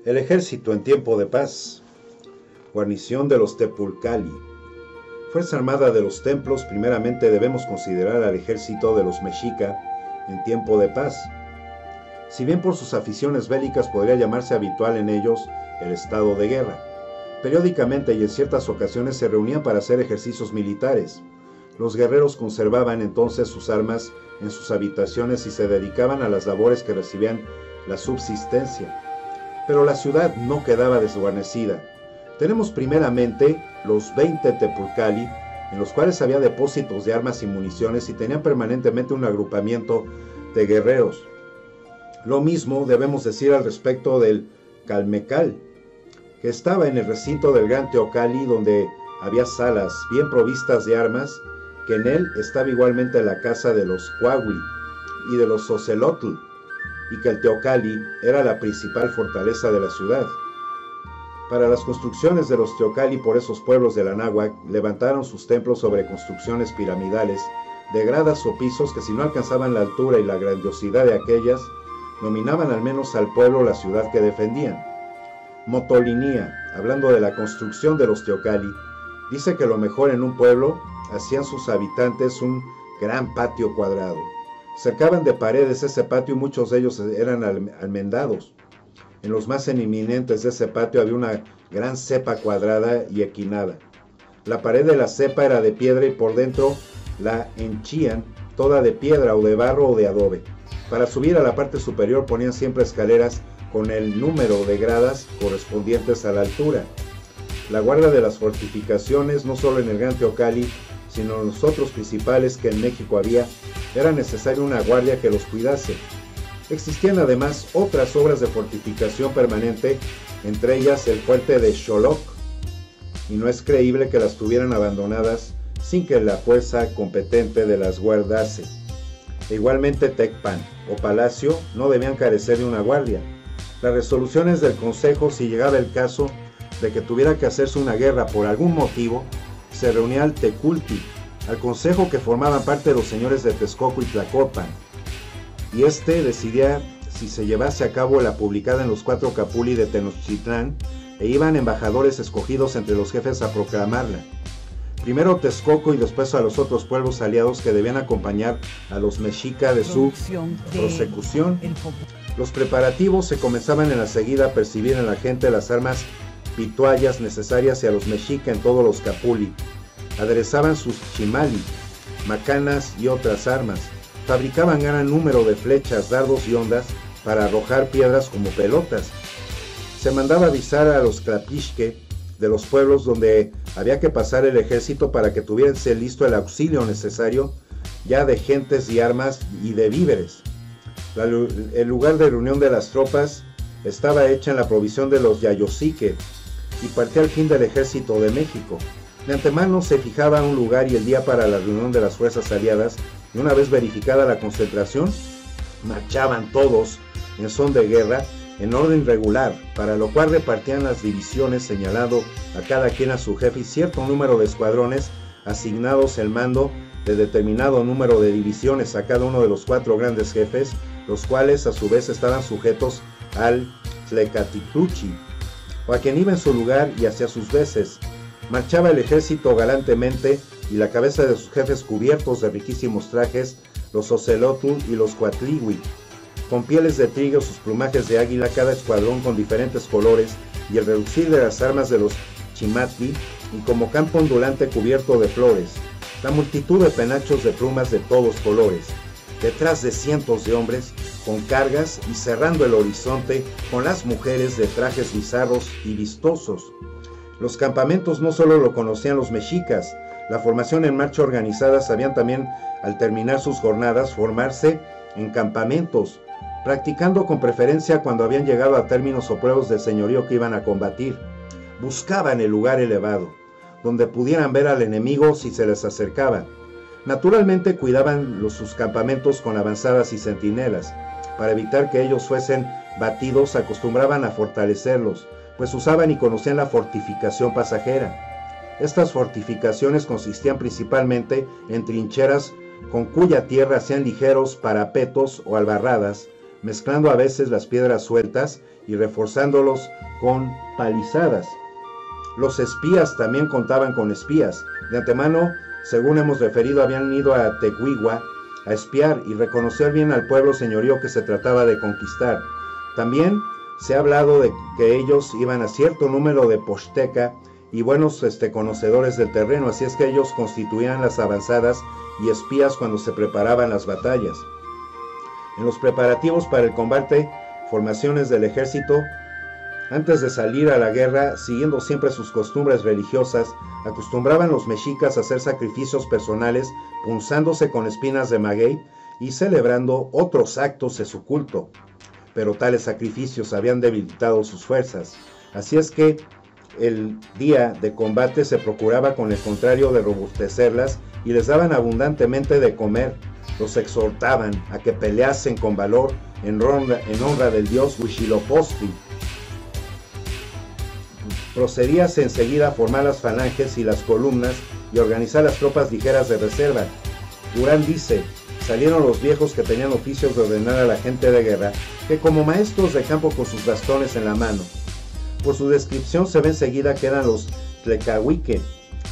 El ejército en tiempo de paz. Guarnición de los Tepulcali. Fuerza armada de los templos. Primeramente debemos considerar al ejército de los mexica en tiempo de paz. Si bien por sus aficiones bélicas podría llamarse habitual en ellos el estado de guerra, periódicamente y en ciertas ocasiones se reunían para hacer ejercicios militares. Los guerreros conservaban entonces sus armas en sus habitaciones y se dedicaban a las labores que recibían la subsistencia. Pero la ciudad no quedaba desguarnecida. Tenemos primeramente los 20 Tepulcali, en los cuales había depósitos de armas y municiones y tenían permanentemente un agrupamiento de guerreros. Lo mismo debemos decir al respecto del Calmecal, que estaba en el recinto del Gran Teocalli, donde había salas bien provistas de armas, que en él estaba igualmente la casa de los Coahui y de los Ocelotl, y que el Teocalli era la principal fortaleza de la ciudad. Para las construcciones de los Teocalli por esos pueblos del Anáhuac, levantaron sus templos sobre construcciones piramidales, de gradas o pisos que si no alcanzaban la altura y la grandiosidad de aquellas, nominaban al menos al pueblo la ciudad que defendían. Motolinía, hablando de la construcción de los Teocalli, dice que lo mejor en un pueblo hacían sus habitantes un gran patio cuadrado. Cercaban de paredes ese patio y muchos de ellos eran almendados. En los más eminentes de ese patio había una gran cepa cuadrada y equinada. La pared de la cepa era de piedra y por dentro la henchían toda de piedra o de barro o de adobe. Para subir a la parte superior ponían siempre escaleras con el número de gradas correspondientes a la altura. La guardia de las fortificaciones, no solo en el Gran Teocalli, sino en los otros principales que en México había, era necesaria una guardia que los cuidase. Existían además otras obras de fortificación permanente, entre ellas el fuerte de Xoloc, y no es creíble que las tuvieran abandonadas sin que la fuerza competente de las guardase. E igualmente Tecpan o Palacio no debían carecer de una guardia. Las resoluciones del Consejo, si llegaba el caso de que tuviera que hacerse una guerra por algún motivo, se reunía al Teculti, al consejo que formaban parte de los señores de Texcoco y Tlacopan, y este decidía si se llevase a cabo la publicada en los 4 Capuli de Tenochtitlán, e iban embajadores escogidos entre los jefes a proclamarla. Primero Texcoco y después a los otros pueblos aliados que debían acompañar a los mexica de su prosecución. Los preparativos se comenzaban en la seguida a percibir en la gente las armas pituayas necesarias y a los mexica en todos los capuli. Aderezaban sus chimali, macanas y otras armas. Fabricaban gran número de flechas, dardos y ondas para arrojar piedras como pelotas. Se mandaba avisar a los clapixque de los pueblos donde había que pasar el ejército para que tuviese listo el auxilio necesario ya de gentes y armas y de víveres. El lugar de reunión de las tropas estaba hecha en la provisión de los Yayosique y partía al fin del ejército de México. De antemano se fijaba un lugar y el día para la reunión de las fuerzas aliadas, y una vez verificada la concentración, marchaban todos en son de guerra en orden regular, para lo cual repartían las divisiones señalando a cada quien a su jefe y cierto número de escuadrones asignados el mando de determinado número de divisiones a cada uno de los 4 grandes jefes, los cuales a su vez estaban sujetos al Tlecatituchi, o a quien iba en su lugar y hacia sus veces. Marchaba el ejército galantemente y la cabeza de sus jefes cubiertos de riquísimos trajes, los Ocelotl y los Coatlihui, con pieles de trigo, sus plumajes de águila, cada escuadrón con diferentes colores, y el relucir de las armas de los Chimatli, y como campo ondulante cubierto de flores, la multitud de penachos de plumas de todos colores, detrás de cientos de hombres con cargas y cerrando el horizonte con las mujeres de trajes bizarros y vistosos. Los campamentos no solo lo conocían los mexicas, la formación en marcha organizada sabían también, al terminar sus jornadas, formarse en campamentos, practicando con preferencia cuando habían llegado a términos o pruebas del señorío que iban a combatir. Buscaban el lugar elevado, donde pudieran ver al enemigo si se les acercaba. Naturalmente cuidaban sus campamentos con avanzadas y centinelas. Para evitar que ellos fuesen batidos, acostumbraban a fortalecerlos, pues usaban y conocían la fortificación pasajera. Estas fortificaciones consistían principalmente en trincheras con cuya tierra hacían ligeros parapetos o albarradas, mezclando a veces las piedras sueltas y reforzándolos con palizadas. Los espías también contaban con espías. De antemano, según hemos referido, habían ido a Tequigua a espiar y reconocer bien al pueblo señorío que se trataba de conquistar. También se ha hablado de que ellos iban a cierto número de posteca y buenos conocedores del terreno, así es que ellos constituían las avanzadas y espías cuando se preparaban las batallas. En los preparativos para el combate, formaciones del ejército, antes de salir a la guerra, siguiendo siempre sus costumbres religiosas, acostumbraban los mexicas a hacer sacrificios personales, punzándose con espinas de maguey y celebrando otros actos de su culto. Pero tales sacrificios habían debilitado sus fuerzas, así es que el día de combate se procuraba con el contrario de robustecerlas y les daban abundantemente de comer. Los exhortaban a que peleasen con valor en honra del dios Huitzilopochtli. Procedíase enseguida a formar las falanges y las columnas y organizar las tropas ligeras de reserva. Durán dice: salieron los viejos que tenían oficios de ordenar a la gente de guerra, que como maestros de campo con sus bastones en la mano. Por su descripción se ve enseguida que eran los Tlecahuique,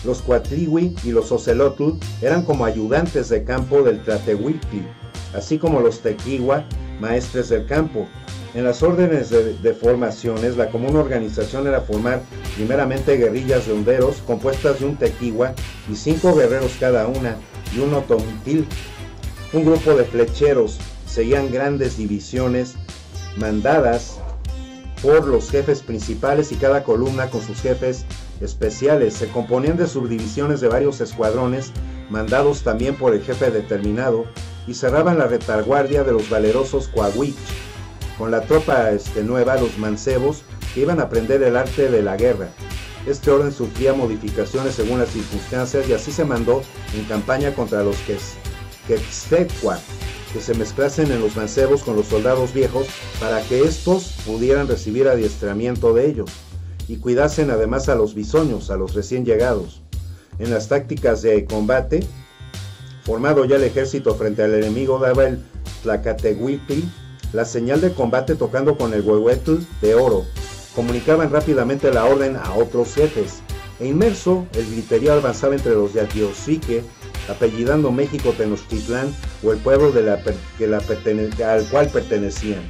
los Cuatlihui y los Ocelotl eran como ayudantes de campo del Tlatehuiltli, así como los Tequigua, maestres del campo. En las órdenes de formaciones, la común organización era formar primeramente guerrillas de honderos compuestas de un tequigua y 5 guerreros cada una y un otomtil. Un grupo de flecheros, seguían grandes divisiones mandadas por los jefes principales y cada columna con sus jefes especiales. Se componían de subdivisiones de varios escuadrones mandados también por el jefe determinado y cerraban la retaguardia de los valerosos Coahuich. Con la tropa nueva, los mancebos, que iban a aprender el arte de la guerra. Este orden sufría modificaciones según las circunstancias y así se mandó en campaña contra los Quetztecua, que se mezclasen en los mancebos con los soldados viejos para que estos pudieran recibir adiestramiento de ellos y cuidasen además a los bisoños, a los recién llegados. En las tácticas de combate, formado ya el ejército frente al enemigo, daba el Tlacatehuitli la señal de combate tocando con el huehuetl de oro. Comunicaban rápidamente la orden a otros jefes, e inmerso el griterío avanzaba entre los de Atiosique, apellidando México Tenochtitlán o el pueblo al cual pertenecían.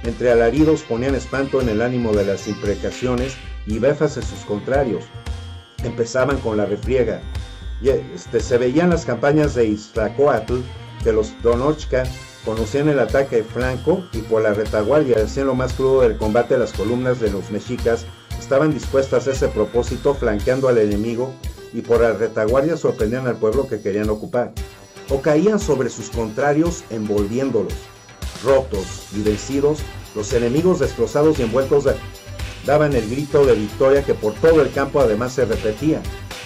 Entre alaridos ponían espanto en el ánimo de las imprecaciones y befas en sus contrarios. Empezaban con la refriega. Se veían las campañas de Iztacoatl, que los Donochca conocían el ataque de flanco y por la retaguardia, hacían lo más crudo del combate. Las columnas de los mexicas estaban dispuestas a ese propósito, flanqueando al enemigo, y por la retaguardia sorprendían al pueblo que querían ocupar, o caían sobre sus contrarios envolviéndolos. Rotos y vencidos, los enemigos destrozados y envueltos daban el grito de victoria que por todo el campo además se repetía,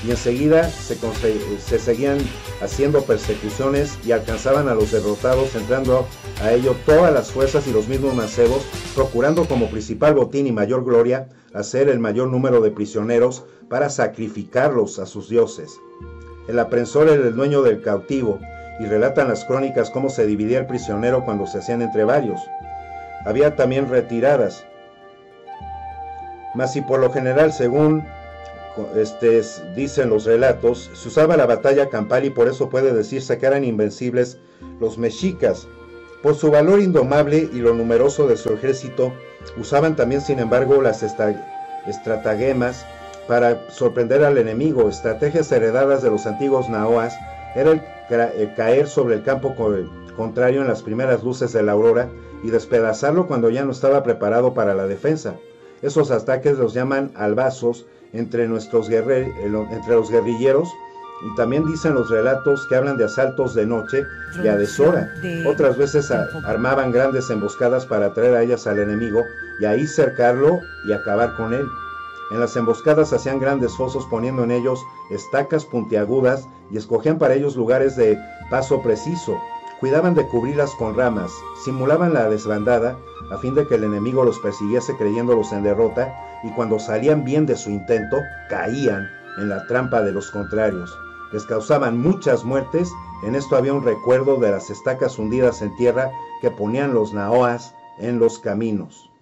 y enseguida se seguían haciendo persecuciones y alcanzaban a los derrotados, entrando a ello todas las fuerzas y los mismos mancebos, procurando como principal botín y mayor gloria hacer el mayor número de prisioneros para sacrificarlos a sus dioses. El aprensor era el dueño del cautivo, y relatan las crónicas cómo se dividía el prisionero cuando se hacían entre varios. Había también retiradas, mas si por lo general, según dicen los relatos, se usaba la batalla campal y por eso puede decirse que eran invencibles los mexicas. Por su valor indomable y lo numeroso de su ejército, usaban también sin embargo las estratagemas para sorprender al enemigo. Estrategias heredadas de los antiguos naoas era el caer sobre el campo contrario en las primeras luces de la aurora y despedazarlo cuando ya no estaba preparado para la defensa. Esos ataques los llaman albazos entre los guerrilleros, y también dicen los relatos que hablan de asaltos de noche y a deshora. Otras veces armaban grandes emboscadas para atraer a ellas al enemigo y ahí cercarlo y acabar con él. En las emboscadas hacían grandes fosos poniendo en ellos estacas puntiagudas y escogían para ellos lugares de paso preciso. Cuidaban de cubrirlas con ramas, simulaban la desbandada a fin de que el enemigo los persiguiese creyéndolos en derrota, y cuando salían bien de su intento, caían en la trampa de los contrarios. Les causaban muchas muertes. En esto había un recuerdo de las estacas hundidas en tierra que ponían los naoas en los caminos.